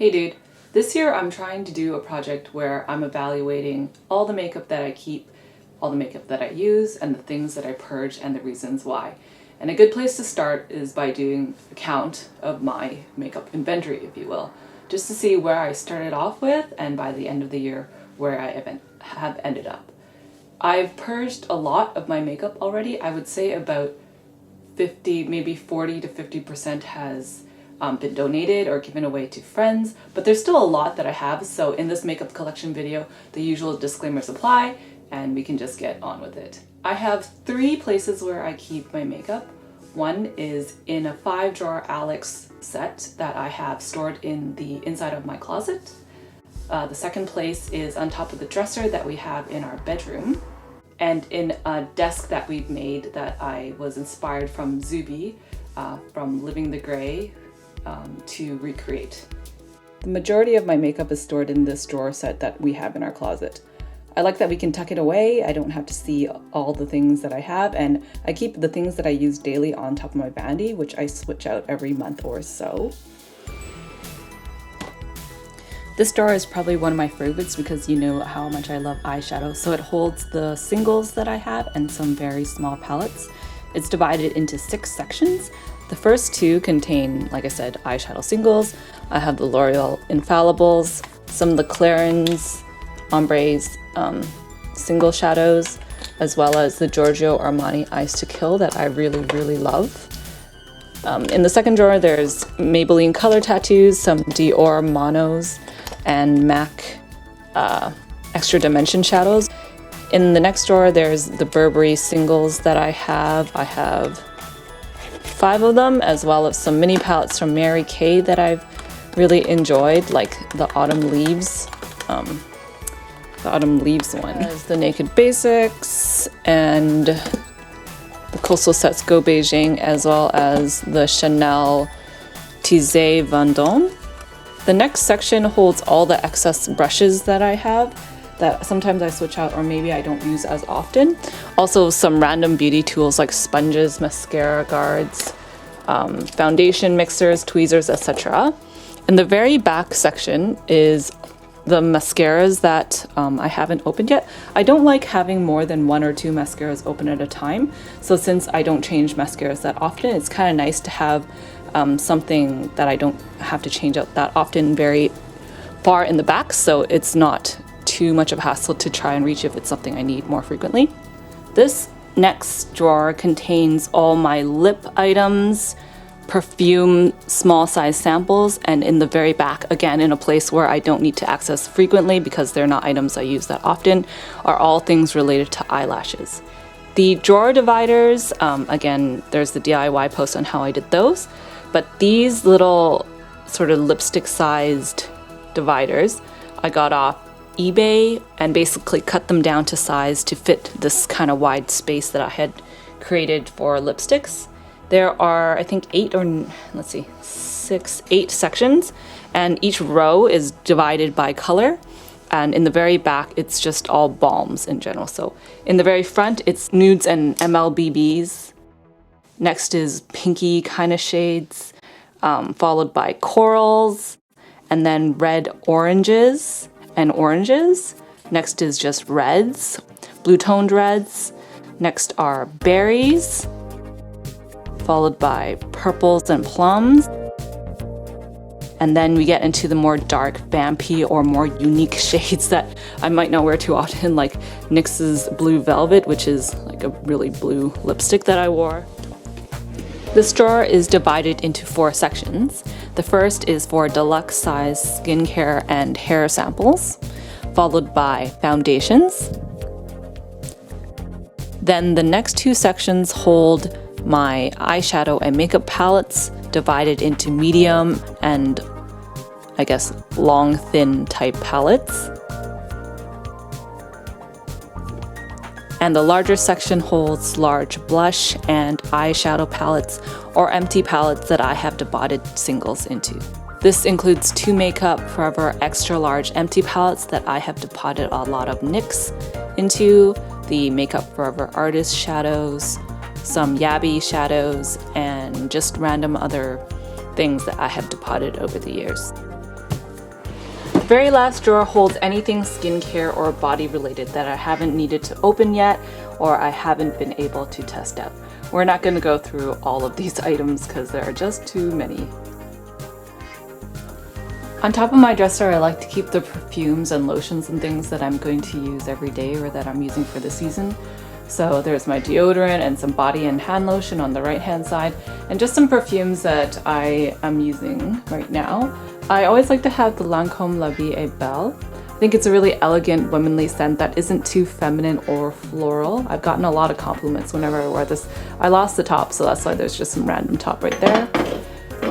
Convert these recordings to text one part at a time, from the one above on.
Hey dude, this year I'm trying to do a project where I'm evaluating all the makeup that I keep, all the makeup that I use, and the things that I purge and the reasons why. And a good place to start is by doing a count of my makeup inventory, if you will, just to see where I started off with and by the end of the year where I have ended up. I've purged a lot of my makeup already. I would say about 50, maybe 40 to 50% has been donated or given away to friends, but there's still a lot that I have. So in this makeup collection video, the usual disclaimers apply and we can just get on with it. I have 3 places where I keep my makeup. One is in a 5-drawer Alex set that I have stored in the inside of my closet. The second place is on top of the dresser that we have in our bedroom, and in a desk that we've made that I was inspired from Zuby, from Living the Grey, to recreate. The majority of my makeup is stored in this drawer set that we have in our closet. I like that we can tuck it away. I don't have to see all the things that I have, and I keep the things that I use daily on top of my vanity, which I switch out every month or so. This drawer is probably one of my favorites because you know how much I love eyeshadow, so it holds the singles that I have and some very small palettes. It's divided into 6 sections. The first 2 contain, like I said, eyeshadow singles. I have the L'Oreal Infallibles, some of the Clarins, Ombres, single shadows, as well as the Giorgio Armani Ice to Kill that I really love. In the second drawer, there's Maybelline Color Tattoos, some Dior Monos, and MAC Extra Dimension shadows. In the next drawer, there's the Burberry singles that I have. I have 5 of them, as well as some mini palettes from Mary Kay that I've really enjoyed, like the Autumn Leaves. One. There's the Naked Basics and the Coastal Sets Go Beijing, as well as the Chanel Tisé Vendôme. The next section holds all the excess brushes that I have that sometimes I switch out or maybe I don't use as often. Also some random beauty tools like sponges, mascara guards, foundation mixers, tweezers, etc. In the very back section is the mascaras that I haven't opened yet. I don't like having more than 1 or 2 mascaras open at a time. So since I don't change mascaras that often, it's kind of nice to have something that I don't have to change out that often very far in the back, so it's not too much of a hassle to try and reach if it's something I need more frequently. This next drawer contains all my lip items, perfume, small size samples, and in the very back, again in a place where I don't need to access frequently because they're not items I use that often, are all things related to eyelashes. The drawer dividers, again, there's the DIY post on how I did those, but these little sort of lipstick sized dividers I got off eBay and basically cut them down to size to fit this kind of wide space that I had created for lipsticks. There are, I think, 8 sections, and each row is divided by color. And in the very back, it's just all balms in general. So in the very front, it's nudes and MLBBs. Next is pinky kind of shades, followed by corals, and then red oranges and oranges. Next is just reds, blue-toned reds. Next are berries, followed by purples and plums. And then we get into the more dark vampy or more unique shades that I might not wear too often, like NYX's Blue Velvet, which is like a really blue lipstick that I wore. This drawer is divided into 4 sections. The first is for deluxe size skincare and hair samples, followed by foundations. Then the next 2 sections hold my eyeshadow and makeup palettes divided into medium and I guess long thin type palettes. And the larger section holds large blush and eyeshadow palettes or empty palettes that I have divided singles into. This includes 2 Makeup Forever extra large empty palettes that I have deposited a lot of NYX into, the Makeup Forever Artist shadows, some Yabby shadows, and just random other things that I have deposited over the years. Very last drawer holds anything skincare or body related that I haven't needed to open yet or I haven't been able to test out. We're not going to go through all of these items because there are just too many. On top of my dresser, I like to keep the perfumes and lotions and things that I'm going to use every day or that I'm using for the season. So there's my deodorant and some body and hand lotion on the right hand side, and just some perfumes that I am using right now. I always like to have the Lancôme La Vie est Belle. I think it's a really elegant womanly scent that isn't too feminine or floral. I've gotten a lot of compliments whenever I wear this. I lost the top, so that's why there's just some random top right there.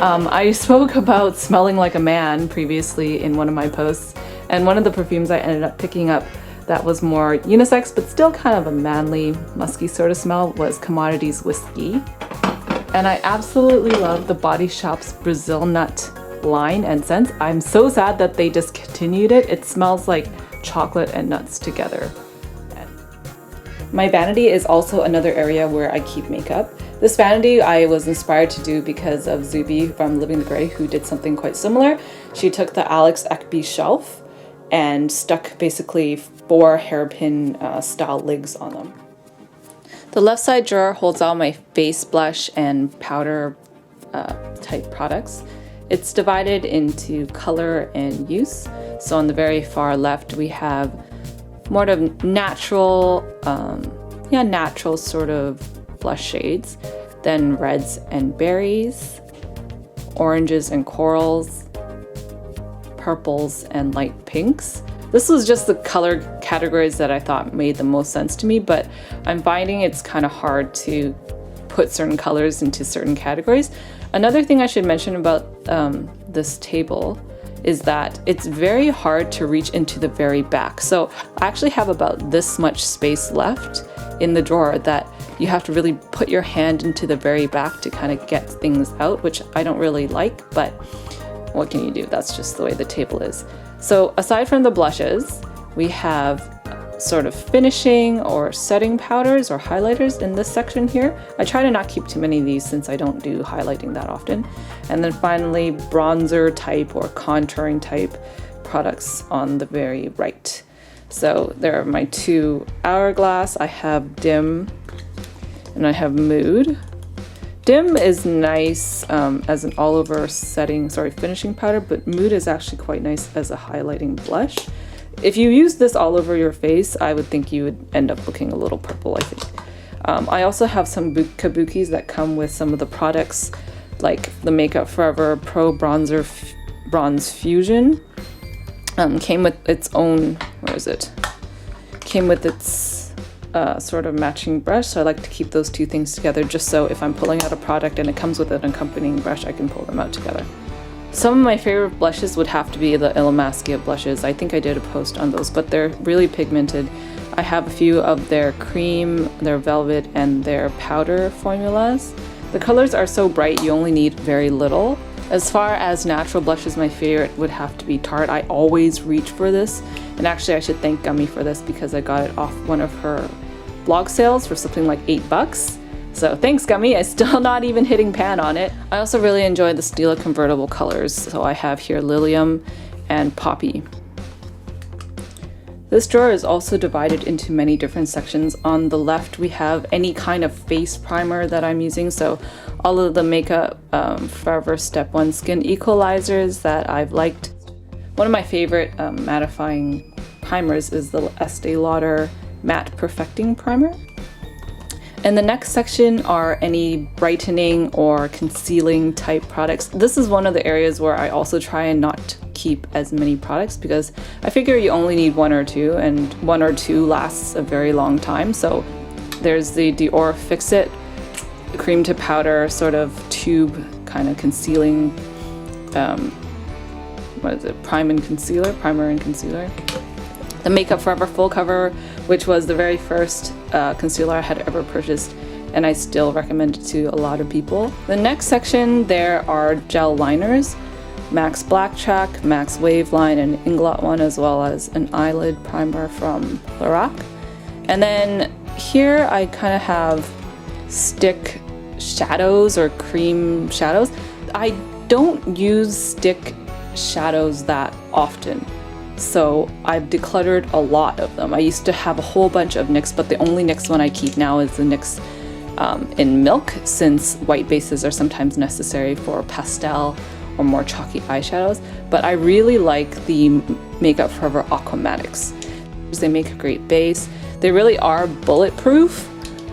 I spoke about smelling like a man previously in one of my posts, and one of the perfumes I ended up picking up that was more unisex but still kind of a manly, musky sort of smell was Commodities Whiskey. And I absolutely love the Body Shop's Brazil Nut line and scents. I'm so sad that they discontinued it. It smells like chocolate and nuts together. My vanity is also another area where I keep makeup. This vanity I was inspired to do because of Zubi from Living the Grey, who did something quite similar. She took the Alex Ekby shelf and stuck basically 4 hairpin style lids on them. The left side drawer holds all my face blush and powder type products. It's divided into color and use. So on the very far left we have more of natural, natural sort of blush shades, then reds and berries, oranges and corals, purples and light pinks. This was just the color categories that I thought made the most sense to me, but I'm finding it's kind of hard to put certain colors into certain categories. Another thing I should mention about this table is that it's very hard to reach into the very back. So I actually have about this much space left in the drawer that you have to really put your hand into the very back to kind of get things out, which I don't really like, but what can you do? That's just the way the table is. So aside from the blushes, we have sort of finishing or setting powders or highlighters in this section here. I try to not keep too many of these since I don't do highlighting that often. And then finally, bronzer type or contouring type products on the very right. So there are my 2 Hourglass. I have Dim and I have Mood. Dim is nice as an all-over finishing powder, but Mood is actually quite nice as a highlighting blush. If you use this all over your face, I would think you would end up looking a little purple, I think. I also have some kabukis that come with some of the products, like the Makeup Forever Pro Bronzer Bronze Fusion. Came with its own, Came with its sort of matching brush, so I like to keep those 2 things together just so if I'm pulling out a product and it comes with an accompanying brush, I can pull them out together. Some of my favorite blushes would have to be the Illamasqua blushes. I think I did a post on those, but they're really pigmented. I have a few of their cream, their velvet, and their powder formulas. The colors are so bright you only need very little. As far as natural blushes, my favorite would have to be Tarte. I always reach for this, and actually I should thank Gummy for this because I got it off one of her blog sales for something like $8. So thanks Gummy, I'm still not even hitting pan on it. I also really enjoy the Stila convertible colors, so I have here Lilium and Poppy. This drawer is also divided into many different sections. On the left we have any kind of face primer that I'm using, so all of the Makeup Forever Step 1 skin equalizers that I've liked. One of my favorite mattifying primers is the Estee Lauder Matte Perfecting Primer. And the next section are any brightening or concealing type products. This is one of the areas where I also try and not keep as many products because I figure you only need 1 or 2, and 1 or 2 lasts a very long time. So there's the Dior Fix It cream to powder sort of tube kind of concealing, primer and concealer. The Makeup Forever Full Cover, which was the very first concealer I had ever purchased, and I still recommend it to a lot of people. The next section, there are gel liners, Maxx Black Track, Maxx Waveline, and Inglot one, as well as an eyelid primer from Lorac. And then here I kind of have stick shadows or cream shadows. I don't use stick shadows that often. So I've decluttered a lot of them. I used to have a whole bunch of NYX, but the only NYX one I keep now is the NYX in Milk, since white bases are sometimes necessary for pastel or more chalky eyeshadows. But I really like the Makeup Forever Aquamatics. They make a great base. They really are bulletproof,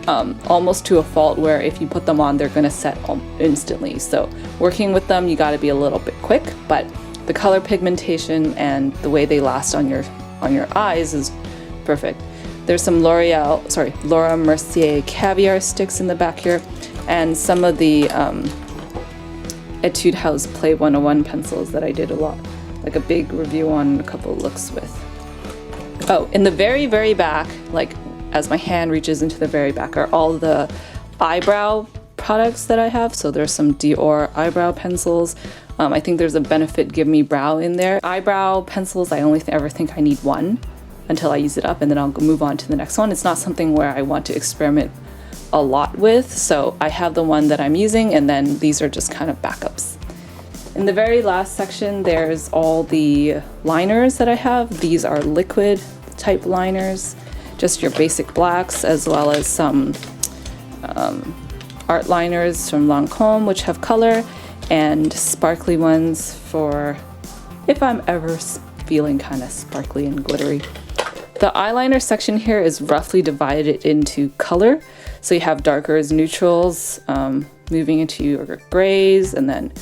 almost to a fault where if you put them on, they're gonna set instantly. So working with them, you gotta be a little bit quick, but the color pigmentation and the way they last on your eyes is perfect. There's some Laura Mercier Caviar sticks in the back here, and some of the Etude House Play 101 pencils that I did a big review on, a couple of looks with. Oh, in the very, very back, like as my hand reaches into the very back, are all the eyebrow products that I have. So there's some Dior eyebrow pencils. I think there's a Benefit Give Me Brow in there. Eyebrow pencils, I only ever think I need one until I use it up, and then I'll move on to the next one. It's not something where I want to experiment a lot with, so I have the one that I'm using, and then these are just kind of backups. In the very last section, there's all the liners that I have. These are liquid type liners, just your basic blacks, as well as some art liners from Lancome, which have color, and sparkly ones for if I'm ever feeling kind of sparkly and glittery. The eyeliner section here is roughly divided into color. So you have darker as neutrals, moving into your grays, and then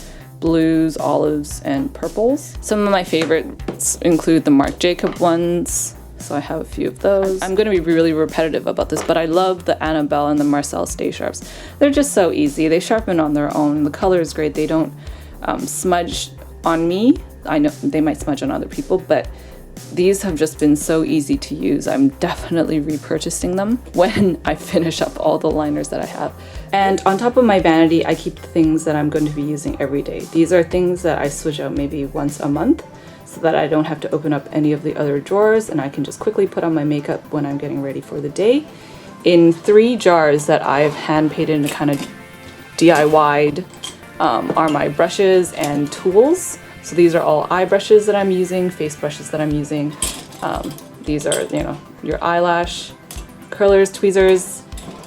blues, olives, and purples. Some of my favorites include the Marc Jacob ones, so I have a few of those. I'm going to be really repetitive about this, but I love the Annabelle and the Marcel Stay Sharps. They're just so easy. They sharpen on their own. The color is great. They don't smudge on me. I know they might smudge on other people, but these have just been so easy to use. I'm definitely repurchasing them when I finish up all the liners that I have. And on top of my vanity, I keep the things that I'm going to be using every day. These are things that I switch out maybe once a month so that I don't have to open up any of the other drawers, and I can just quickly put on my makeup when I'm getting ready for the day. In 3 jars that I've hand painted and kind of DIY'd are my brushes and tools. So these are all eye brushes that I'm using, face brushes that I'm using. These are, your eyelash curlers, tweezers,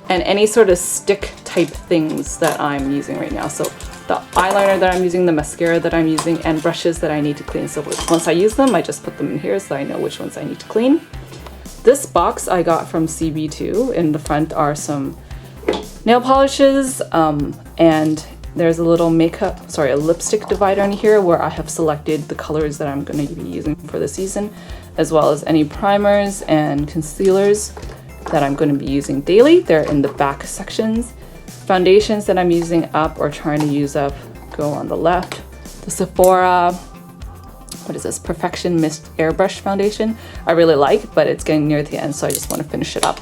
and any sort of stick type things that I'm using right now. So the eyeliner that I'm using, the mascara that I'm using, and brushes that I need to clean. So once I use them, I just put them in here so I know which ones I need to clean. This box I got from CB2. In the front are some nail polishes, and there's a little a lipstick divider in here where I have selected the colors that I'm going to be using for the season, as well as any primers and concealers that I'm going to be using daily. They're in the back sections. Foundations that I'm using up or trying to use up go on the left. The Sephora, Perfection Mist Airbrush Foundation, I really like, but it's getting near the end, so I just want to finish it up.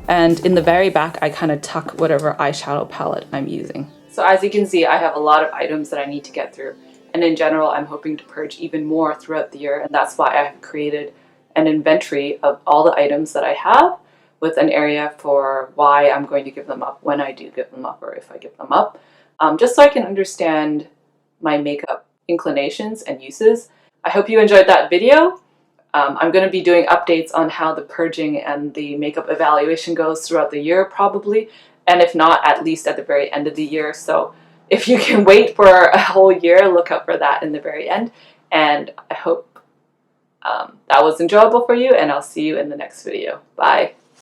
And in the very back, I kind of tuck whatever eyeshadow palette I'm using. So as you can see, I have a lot of items that I need to get through. And in general, I'm hoping to purge even more throughout the year. And that's why I've created an inventory of all the items that I have, with an area for why I'm going to give them up, when I do give them up, or if I give them up, just so I can understand my makeup inclinations and uses. I hope you enjoyed that video. I'm going to be doing updates on how the purging and the makeup evaluation goes throughout the year, probably. And if not, at least at the very end of the year. So if you can wait for a whole year, look out for that in the very end. And I hope that was enjoyable for you, and I'll see you in the next video. Bye.